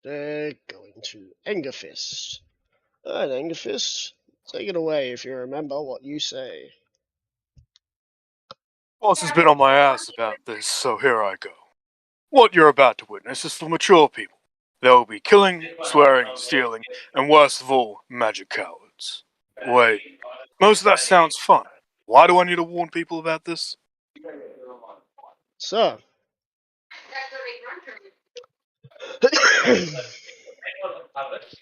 They're going to Angerfist. Alright, Angerfist, take it away if you remember what you say. Boss has been on my ass about this, so here I go. What you're about to witness is for mature people. There will be killing, swearing, stealing, and worst of all, magic cowards. Wait, most of that sounds fun. Why do I need to warn people about this? So,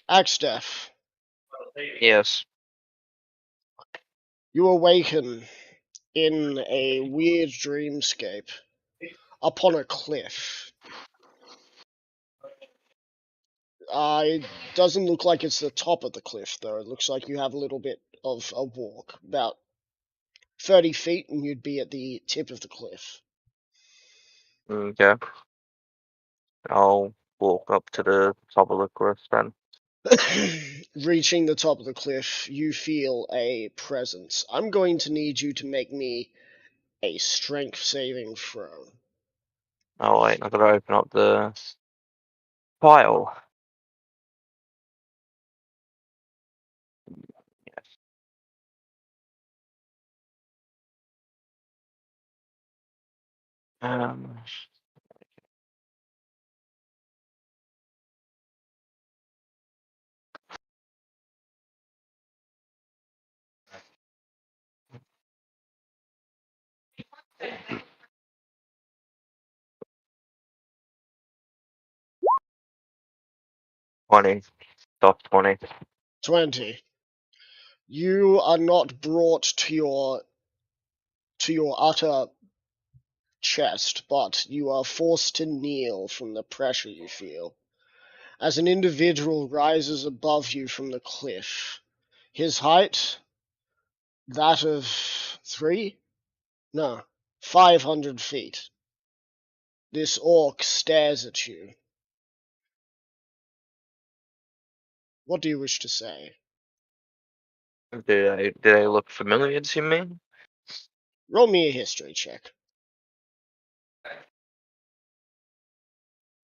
Axtef, Yes. you awaken in a weird dreamscape upon a cliff. It doesn't look like it's the top of the cliff, though. It looks like you have a little bit of a walk, about 30 feet, and you'd be at the tip of the cliff. Okay. I'll walk up to the top of the cliff then. Reaching the top of the cliff, you feel a presence. I'm going to need you to make me a strength saving throw. Oh wait, I've got to open up the file. Yes. Um. 20. Top 20. 20. You are not brought to your utter chest, but you are forced to kneel from the pressure you feel. As an individual rises above you from the cliff, his height, that of 500 feet. This orc stares at you. What do you wish to say? Do they look familiar to me? Roll me a history check. I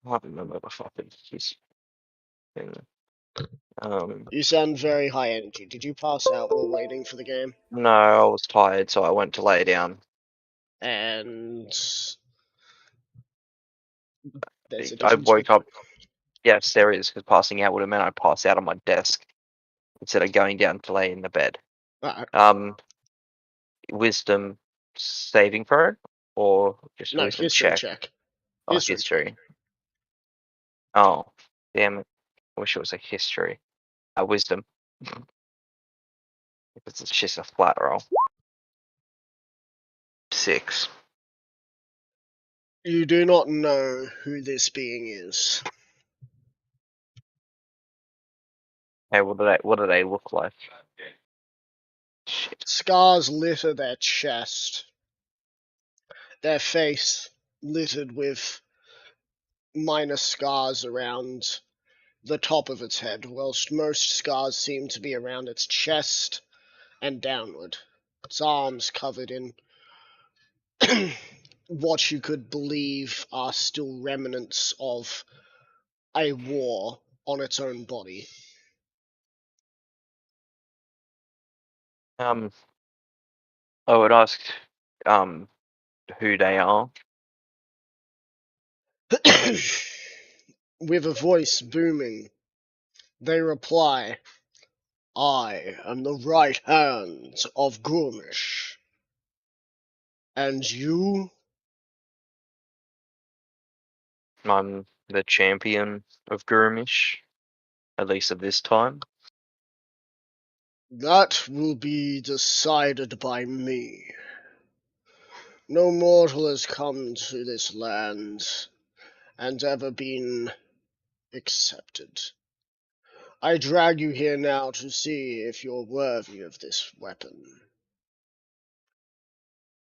don't remember the fucking thing. You sound very high energy. Did you pass out while waiting for the game? No, I was tired, so I went to lay down. And there's a I difference. woke up. Yes, there is, because passing out would have meant I'd pass out on my desk instead of going down to lay in the bed. Alright. Wisdom saving throw or just a No, wisdom history check? check. Oh, History check. history. Oh, damn it! I wish it was a history. Wisdom. If it's just a flat roll. 6. You do not know who this being is. Hey, what do they look like? Shit. Scars litter their chest. Their face littered with minor scars around the top of its head, whilst most scars seem to be around its chest and downward. Its arms covered in what you could believe are still remnants of a war on its own body. I would ask who they are. With a voice booming, they reply, I am the right hand of Gormish. And you? I'm the champion of Gurumish, at least at this time. That will be decided by me. No mortal has come to this land and ever been accepted. I drag you here now to see if you're worthy of this weapon.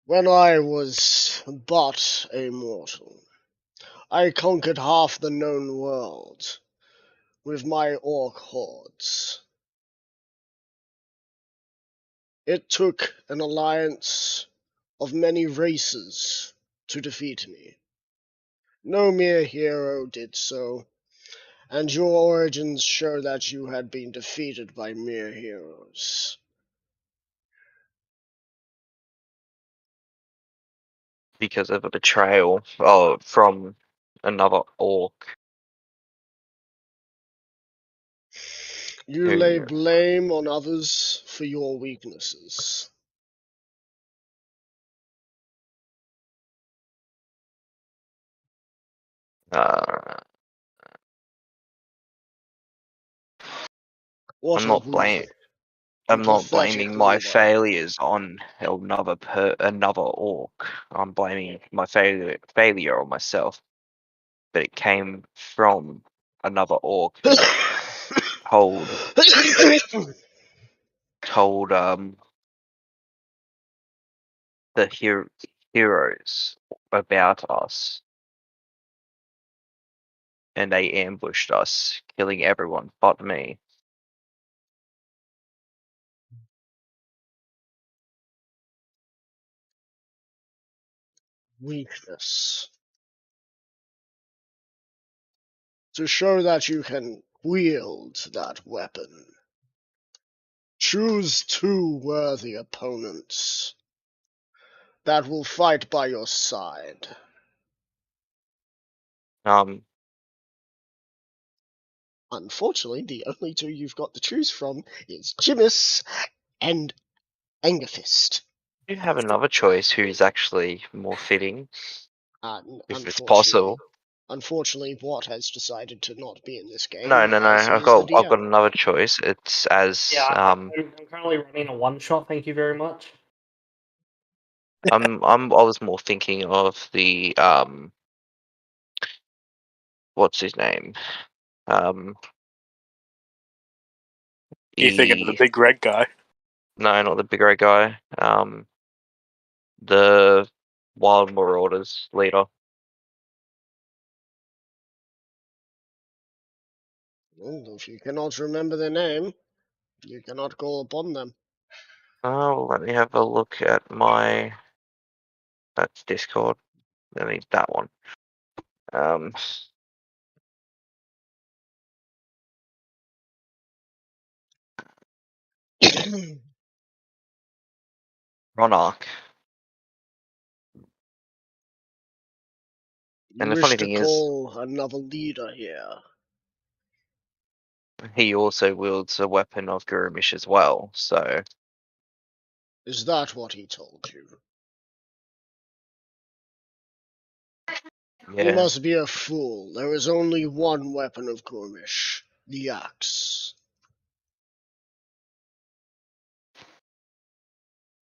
When I was but a mortal, I conquered half the known world with my orc hordes. It took an alliance of many races to defeat me. No mere hero did so, and your origins show that you had been defeated by mere heroes. Because of a betrayal from another orc. You lay blame on others for your weaknesses. What I'm a not weak I'm and not pathetic blaming my leader. failures on another orc. I'm blaming my failure on myself. But it came from another orc who told the heroes about us, and they ambushed us, killing everyone but me. Weakness. To show that you can wield that weapon, choose 2 worthy opponents that will fight by your side. Unfortunately, the only 2 you've got to choose from is Jimis and Angerfist. You have another choice who's actually more fitting, if it's possible. Unfortunately, Watt has decided to not be in this game. No. As I've is the got DM. another choice. It's as Yeah, I'm currently running a one shot. Thank you very much. I was more thinking of the what's his name? You thinking of the big red guy? No, not the big red guy. The Wild Marauders leader. And if you cannot remember their name, you cannot call upon them. Oh, let me have a look at my. That's Discord. I need that one. Ronark. You And the wish funny to thing is, call another leader here. he also wields a weapon of Gurumish as well. So Is that what he told you? You yeah, must be a fool. There is only one weapon of Gormish, the axe.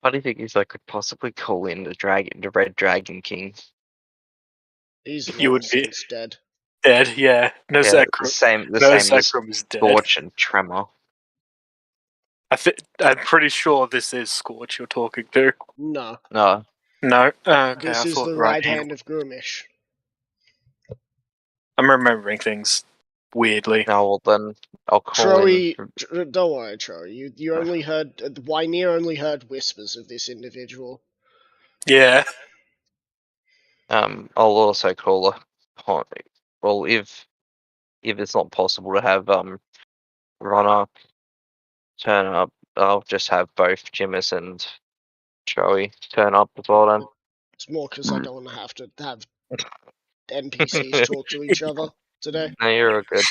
funny thing is, I could possibly call in the Red Dragon King. He's You long would be since dead. dead, yeah. No Yeah, Zekrom. the No same as Zekrom is dead. Scorch and Tremor. I'm pretty sure this is Scorch you're talking to. No. No, No? Okay, This I is thought the right right hand of Gormish. I'm remembering things weirdly. no. Well, then I'll call Troy, in. don't worry, Troy. You only heard, Wynear only heard whispers of this individual. Yeah. I'll also call upon. Well, if it's not possible to have Ronark turn up, I'll just have both Jimis and Joey turn up as well then. It's more because I don't want to have to have NPCs talk to each other today. No, you're all good.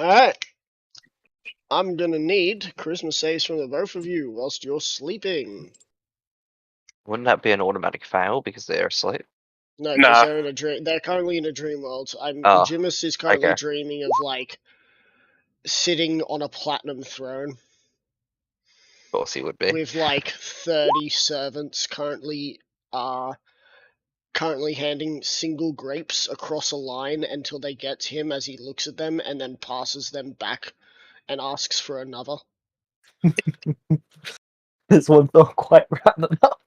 Alright. I'm gonna need Christmas saves from the both of you whilst you're sleeping. Wouldn't that be an automatic fail because they're asleep? No, because Nah. they're in a dream. They're currently in a dream world. Oh, Jimis is currently okay. dreaming of like sitting on a platinum throne Of course he would be. with like 30 servants currently handing single grapes across a line until they get to him as he looks at them and then passes them back and asks for another. This one's not quite round enough.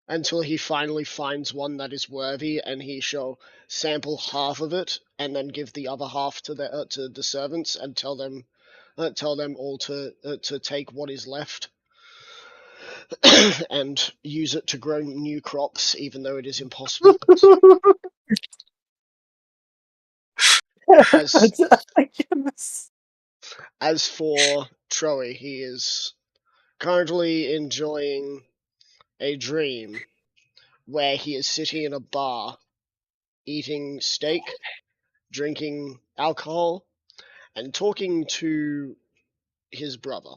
Until he finally finds one that is worthy, and he shall sample half of it and then give the other half to the servants and tell them all to take what is left. and use it to grow new crops, even though it is impossible. As as for Troy, he is currently enjoying a dream where he is sitting in a bar, eating steak, drinking alcohol, and talking to his brother,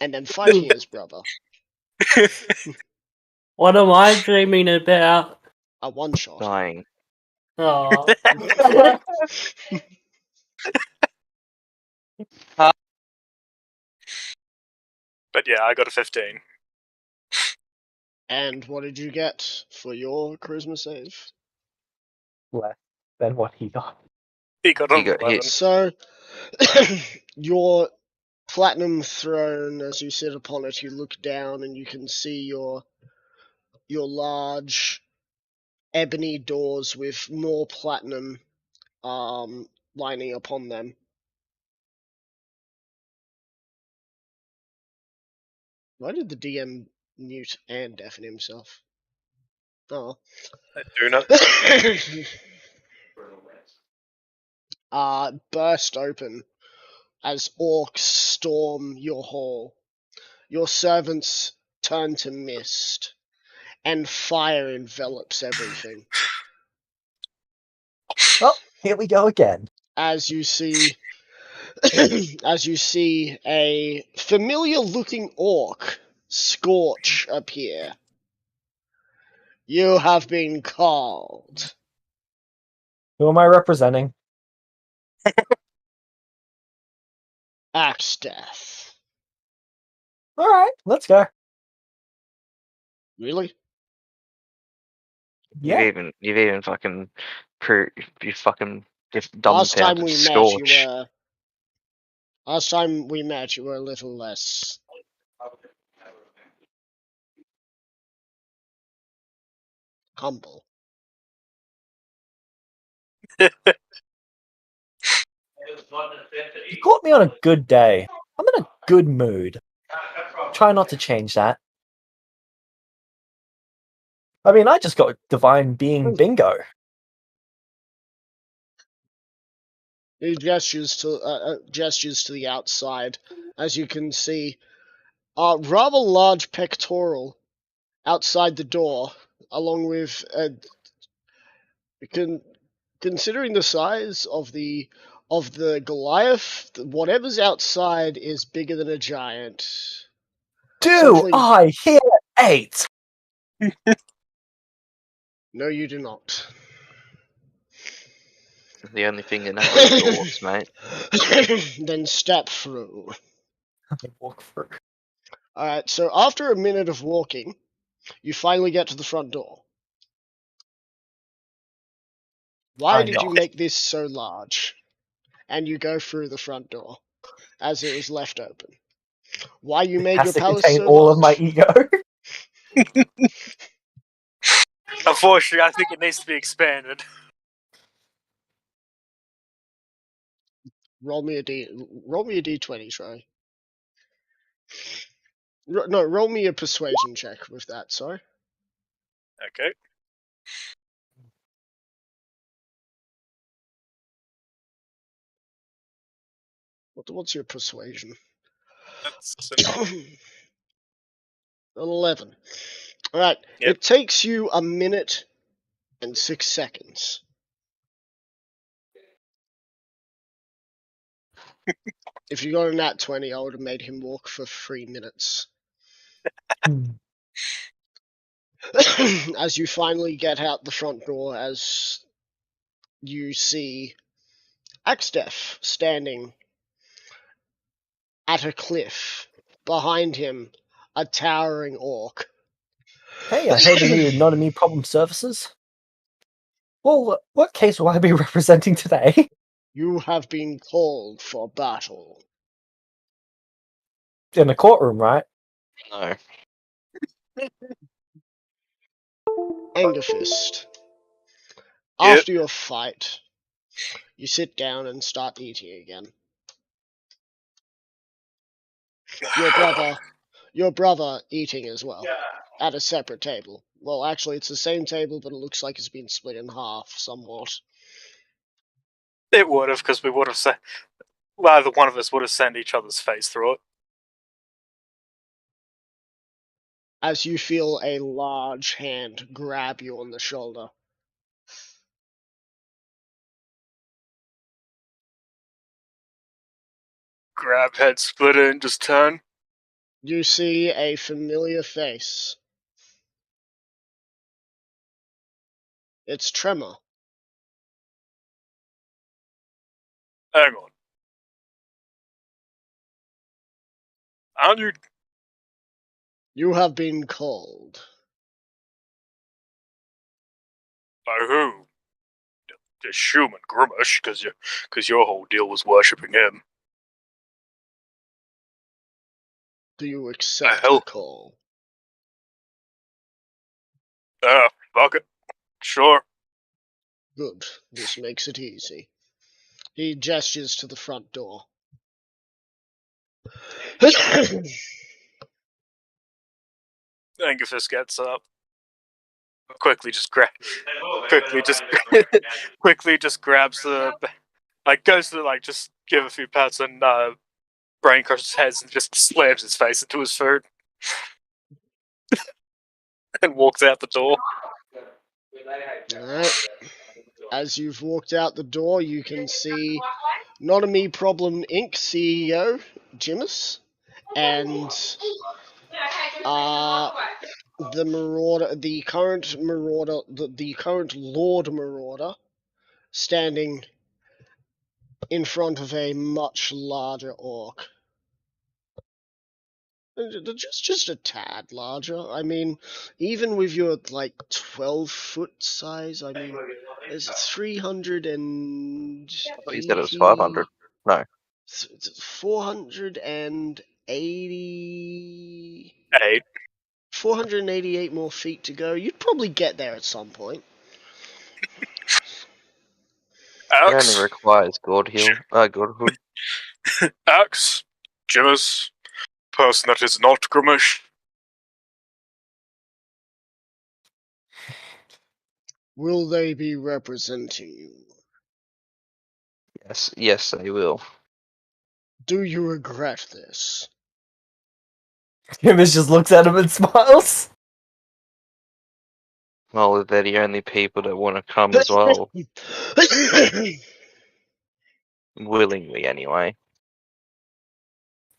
and then fighting his brother. What am I dreaming about? A one shot. Dying. Oh. But yeah, I got a 15. And what did you get for your charisma save? Less than what he got. He got He an got 11. hit. So, your platinum throne, as you sit upon it, you look down and you can see your large ebony doors with more platinum lining upon them. Why did the DM mute and deafen himself? Oh. Do not. Burst open as orcs storm your hall. Your servants turn to mist, and fire envelops everything. Oh, here we go again. As you see a familiar-looking orc, Scorch, appear. You have been called. Who am I representing? Axe Death. Alright, let's go. Really? Yeah. You've even fucking you fucking Last time dumbfounded we Scorch. met, you were a little less humble. You caught me on a good day. I'm in a good mood. Try not to change that. I mean, I just got divine being bingo. He gestures to the outside, as you can see a rather large pectoral outside the door, along with considering the size of the Goliath, whatever's outside is bigger than a giant. Do Something- I hear 8? No, you do not. The only thing in that is dwarves, mate. Then step through. Walk through. Alright, so after a minute of walking, you finally get to the front door. Why I did you know. make this so large? And you go through the front door, as it was left open. Why you made Has your to palace contain so all of my large? ego. Unfortunately, I think it needs to be expanded. Roll me a d20, Troy. No, roll me a persuasion check with that, sorry. Okay. What's your persuasion? That's 11. Alright, Yep. It takes you a minute and 6 seconds. If you got a nat 20, I would have made him walk for 3 minutes. As you finally get out the front door, as you see Axtef standing at a cliff. Behind him, a towering orc. Hey, I heard you needed not any problem services. Well, what case will I be representing today? You have been called for battle. In the courtroom, right? No. Angerfist. Yep. After your fight, you sit down and start eating again. your brother eating as well at a separate table. Well, actually, it's the same table, but it looks like it's been split in half somewhat. It would have, because we would have sent. Well, either one of us would have sent each other's face through it. As you feel a large hand grab you on the shoulder. Grab head, split it, and just turn. You see a familiar face. It's Tremor. Hang on. Aren't you? You have been called. By who? The Schumann Grimish, because your whole deal was worshipping him. Do you accept hell? the call? Fuck it. Sure. Good. This makes it easy. He gestures to the front door. Angus gets up. Quickly just grabs the, goes to just give a few pats and Brain crushes heads and just slams his face into his food and walks out the door. Alright. As you've walked out the door, you can see Not a Me Problem Inc. CEO, Jimus, and the Marauder, the current Marauder, the current Lord Marauder, standing in front of a much larger orc. Just a tad larger. I mean, even with your 12-foot size, I mean, it's 300 and. I thought you said it was 500. No. 480. 488 more feet to go. You'd probably get there at some point. It only requires Godhood. Axe, Jimus, person that is not Grimish. Will they be representing you? Yes, they will. Do you regret this? Jimus just looks at him and smiles. Well, they're the only people that want to come as well. Willingly, anyway.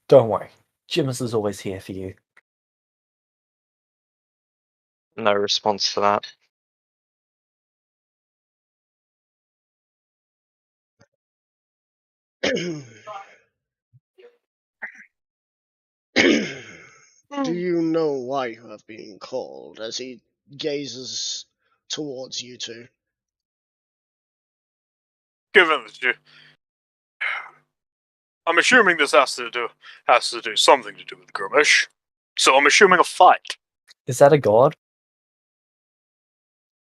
Don't worry. Jimus is always here for you. No response to that. Do you know why you have been called? As he gazes towards you two. Given that I'm assuming this has to do something to do with Grimish. So I'm assuming a fight. Is that a god?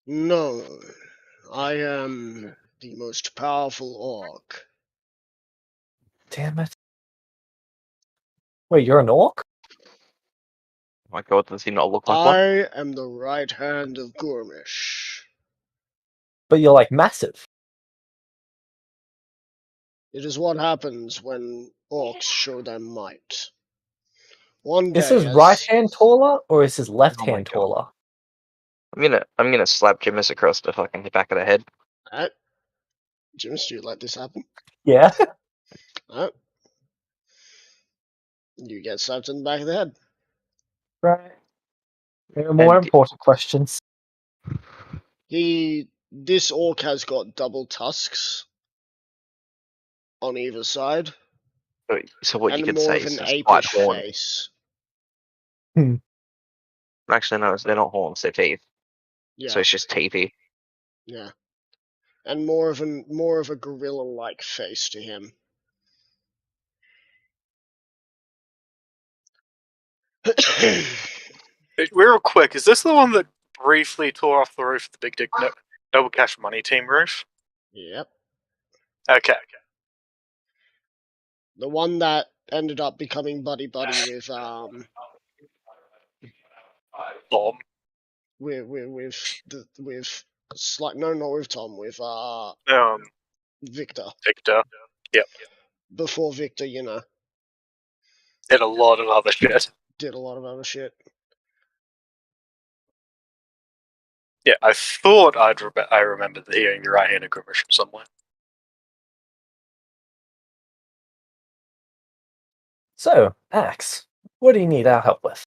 No, I am the most powerful orc. Damn it. Wait, you're an orc? Oh my god, does he not look like I one? am the right hand of Gormish. But you're massive. It is what happens when orcs show their might. One day, Is his right hand taller or is his left hand taller? I'm gonna slap Jimus across the fucking back of the head. Alright. Jimus, do you let this happen? Yeah. Alright. You get slapped in the back of the head. Right. There are more important questions. This orc has got double tusks on either side. So what and you could more say of is an it's quite apish horny. face. Actually, no, they're not horns, they're teeth. Yeah. So it's just teethy. Yeah. And more of a gorilla-like face to him. Real quick, is this the one that briefly tore off the roof of the Big Dick Noble Cash Money Team roof? Yep. Okay. The one that ended up becoming buddy-buddy with Tom. with no, not with Tom, with Victor. Victor. Yep. Before Victor, Did a lot of other shit. did a lot of other shit. Yeah, I thought I remembered hearing the right-handed grimace from somewhere. So, Axe, what do you need our help with?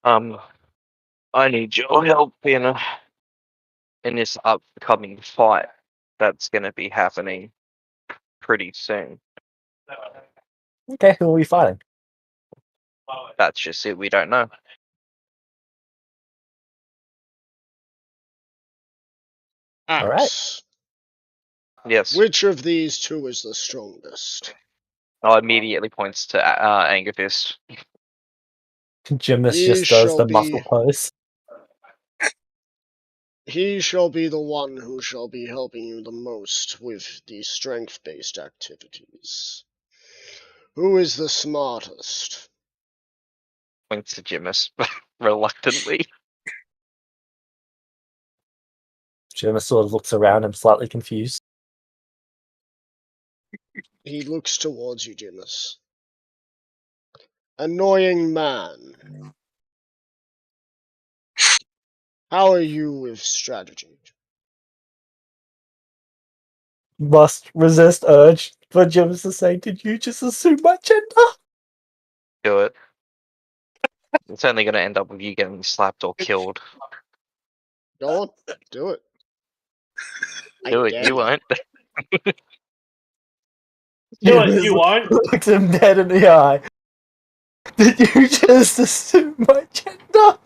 I need your help in this upcoming fight that's going to be happening pretty soon. Okay, who are we fighting? That's just it. We don't know. Alright. Axe. Yes. Which of these two is the strongest? Immediately points to Anger Fist. Jimus He just does shall the be- muscle pose. He shall be the one who shall be helping you the most with the strength-based activities. Who is the smartest? Points to Jimus reluctantly. Jimus sort of looks around him, slightly confused. He looks towards you, Jimus. Annoying man. How are you with strategy? Must resist urge for Jimus to say, did you just assume my gender? Do it. It's only going to end up with you getting slapped or killed. Go on, do it. Do I it. dare You won't. Do it, Jimus you won't. looks him dead in the eye. Did you just assume my gender?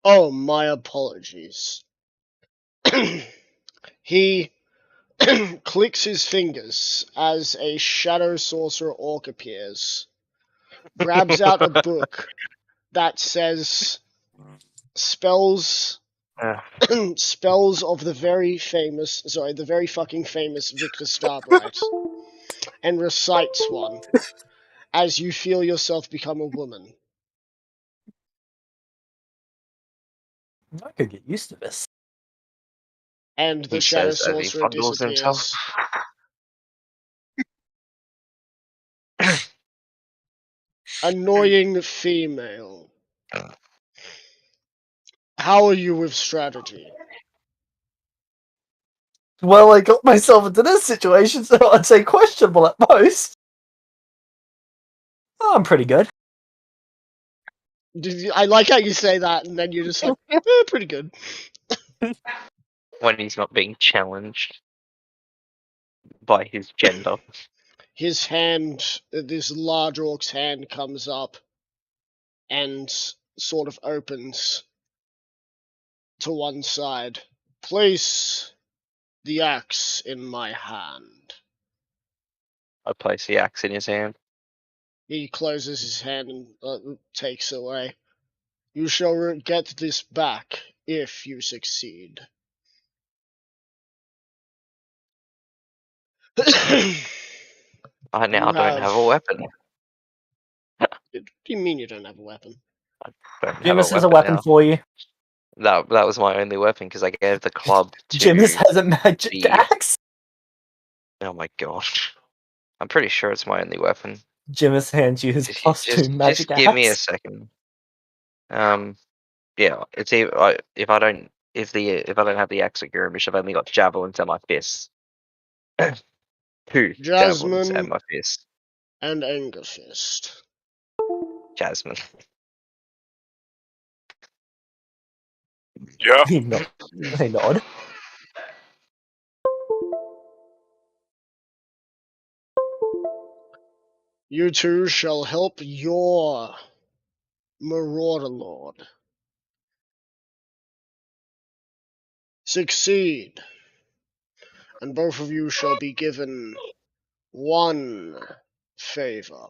Oh, my apologies. He clicks his fingers as a shadow sorcerer orc appears, grabs out a book that says spells spells of the very fucking famous Victor Starbright, and recites one as you feel yourself become a woman. I could get used to this. And the He shadow says as he sorcerer fondles himself. disappears. Annoying female. How are you with strategy? Well, I got myself into this situation, so I'd say questionable at most. Oh, I'm pretty good. I like how you say that, and then you're just like, pretty good. When he's not being challenged by his gender. His hand, this large orc's hand comes up and sort of opens to one side. Place the axe in my hand. I place the axe in his hand. He closes his hand and takes away. You shall get this back if you succeed. I now don't have a weapon. What do you mean you don't have a weapon? Don't have Jimus has a weapon now. for you. That was my only weapon because I gave the club to. Jimus has a magic the- axe. Oh my gosh! I'm pretty sure it's my only weapon. Jimus hands you his +2 magic just give me a axe. second. Yeah, it's either if I don't have the axe at Gurmish, I've only got javelins and my fists. 2 javelins Jasmine and my fist. and Angerfist. Jasmine. Yeah. They nod. You two shall help your Marauder Lord succeed, and both of you shall be given one favor.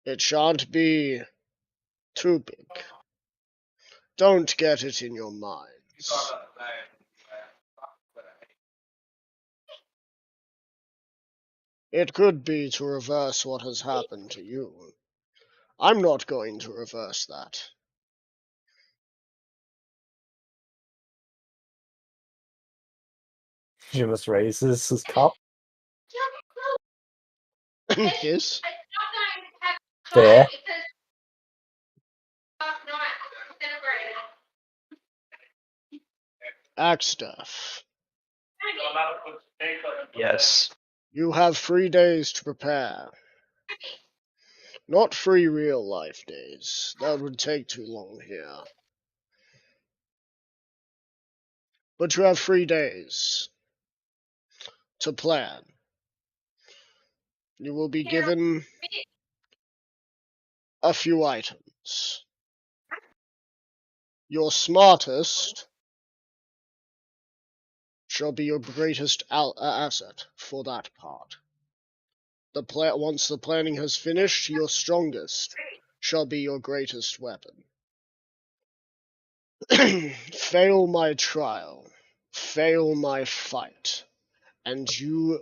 It shan't be too big. Don't get it in your minds. It could be to reverse what has happened to you. I'm not going to reverse that. Jimus raises his cup. Yes? There. Axstaff, Yes. you have 3 days to prepare. Not 3 real-life days. That would take too long here. But you have 3 days to plan. You will be given a few items. Your smartest shall be your greatest asset for that part. Once the planning has finished, your strongest shall be your greatest weapon. Fail my trial, fail my fight, and you